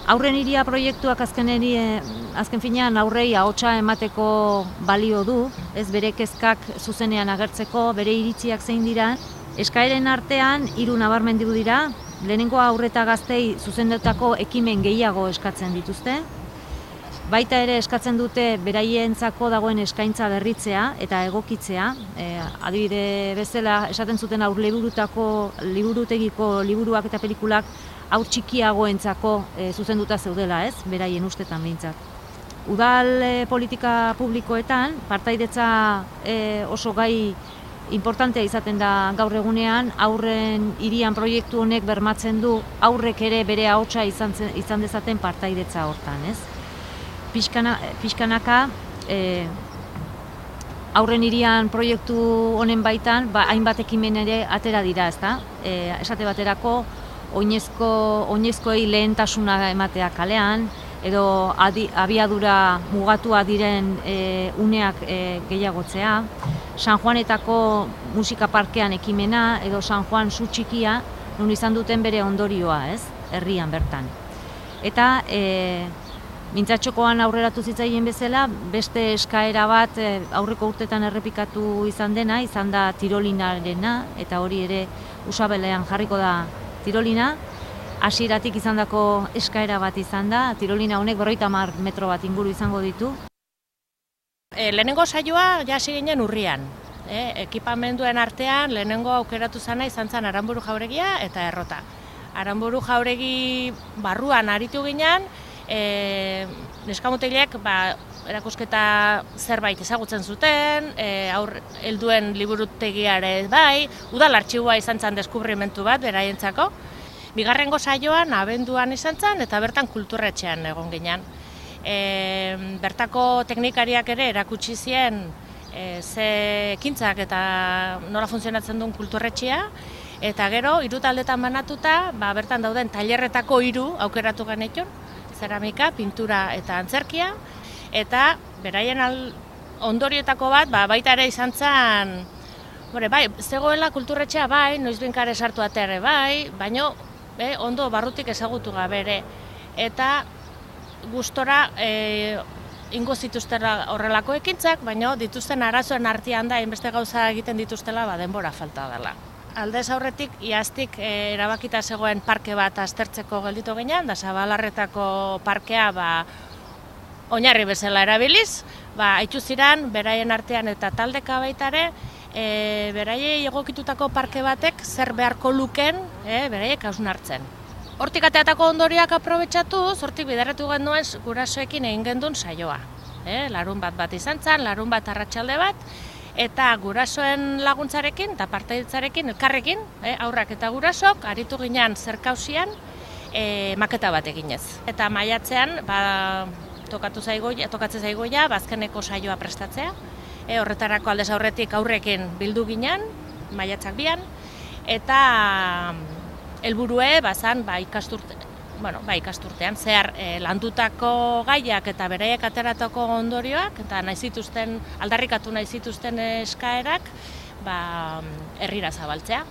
Aurren hiria proiektuak azken finean aurrei ahotsa emateko balio du, ez bere kezkak zuzenean agertzeko, bere iritziak zein dira. Eskaeren artean 3 nabarmendu dira. Lehenengoa haur eta gaztei zuzendutako ekimen gehiago eskatzen dituzte. Baita ere eskatzen dute beraientzako dagoen eskaintza berritzea eta egokitzea. Adibide bezala esaten zuten haur liburutegiko liburuak eta pelikulak haur txikiagoentzako zuzenduta zeudela, ez? Beraien ustetan behintzat. Udal politika publikoetan partaidetza oso gai importantea izaten da gaur egunean. Aurren hirian proiektu honek bermatzen du aurrek ere bere ahotsa izan dezaten partaidetza hortan, ez? Pixkanaka aurren hirian proiektu honen baitan hainbat ekimen ere atera dira, ezta? Esate baterako oinezkoei lehentasuna ematea kalean, edo abiadura mugatua diren uneak gehiagotzea, San Juanetako musika parkean ekimena, edo San Juan su txikia, non izan duten bere ondorioa, ez? Herrian bertan. Eta mintzatxokoan aurreratu zitzaien bezala, beste eskaera bat aurreko urtetan errepikatu izan dena, izan da tirolinarena, eta hori ere Usabelean jarriko da tirolina. Hasieratik izandako eskaera bat izan da, tirolina honek 50 metro bat inguru izango ditu. Lehenengo saioa hasi ginen urrian. Ekipamenduen artean lehenengo aukeratu zana izan zen Aranburu Jauregia eta Errota. Aranburu Jauregi barruan aritu ginen, neskamutilek erakusketa zerbait ezagutzen zuten, helduen liburutegiare bai, udal artxiboa izan zen deskubrimentu bat beraientzako. Bigarrengo saioan abenduan izan zen eta bertan kulturretxean egon ginen. Bertako teknikariak ere erakutsi zien ze ekintzak eta nola funtzionatzen duen kulturretxea, eta gero 3 taldetan banatuta bertan dauden tailerretako 3 aukeratu genitun, zeramika, pintura eta antzerkia, eta beraien ondorioetako bat baita ere izan zen, zegoela kulturretxea bai, noizbehinkare sartu atere bai, baino ondo barrutik ezagutu gabe ere, eta gustora ingo zituztela horrelako ekintzak, baina dituzten arazoen artean da, hainbeste gauza egiten dituztela, denbora falta dela. Aldez aurretik, iaztik erabakita zegoen parke bat aztertzeko gelditu ginen, da Zabalarretako parkea oinarri bezala erabiliz, haitzu ziren, beraien artean eta taldeka baitare, beraiei egokitutako parke batek zer beharko luken beraiek hausnartzen. Hortik ateatako ondorioak aprobetxatu, hortik biderretu genuen gurasoekin egin gendun saioa. Larun bat izan zen, larun bat arratsalde bat, eta gurasoen laguntzarekin eta partaidetzarekin, elkarrekin, aurrak eta gurasok, aritu ginen zerkausian maketa bat eginez. Eta maiatzean, tokatzen zaigoia, azkeneko saioa prestatzea. Horretarako aldez aurretik aurrekin bildu ginen, maiatzak 2, eta helburue bazan ikasturtean zehar landutako gaiak eta beraiek ateratako ondorioak eta aldarrikatu nahi zituzten eskaerak herrira zabaltzea.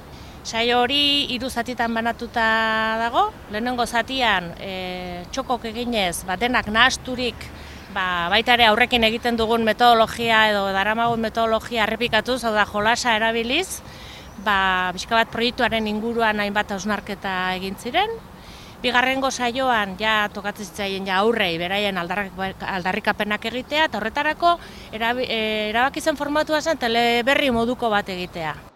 Saio hori 3 zatitan banatuta dago. Lehenengo zatian txokok eginez denak nahasturik baita ere aurrekin egiten dugun metodologia edo daramagun metodologia errepikatuz, hau da jolasa erabiliz, pixka bat proiektuaren inguruan hainbat hausnarketa egin ziren. Bigarrengo saioan tokatzen zitzaien aurrei beraien aldarrikapenak egitea, eta horretarako erabaki zen formatua zen teleberri moduko bat egitea.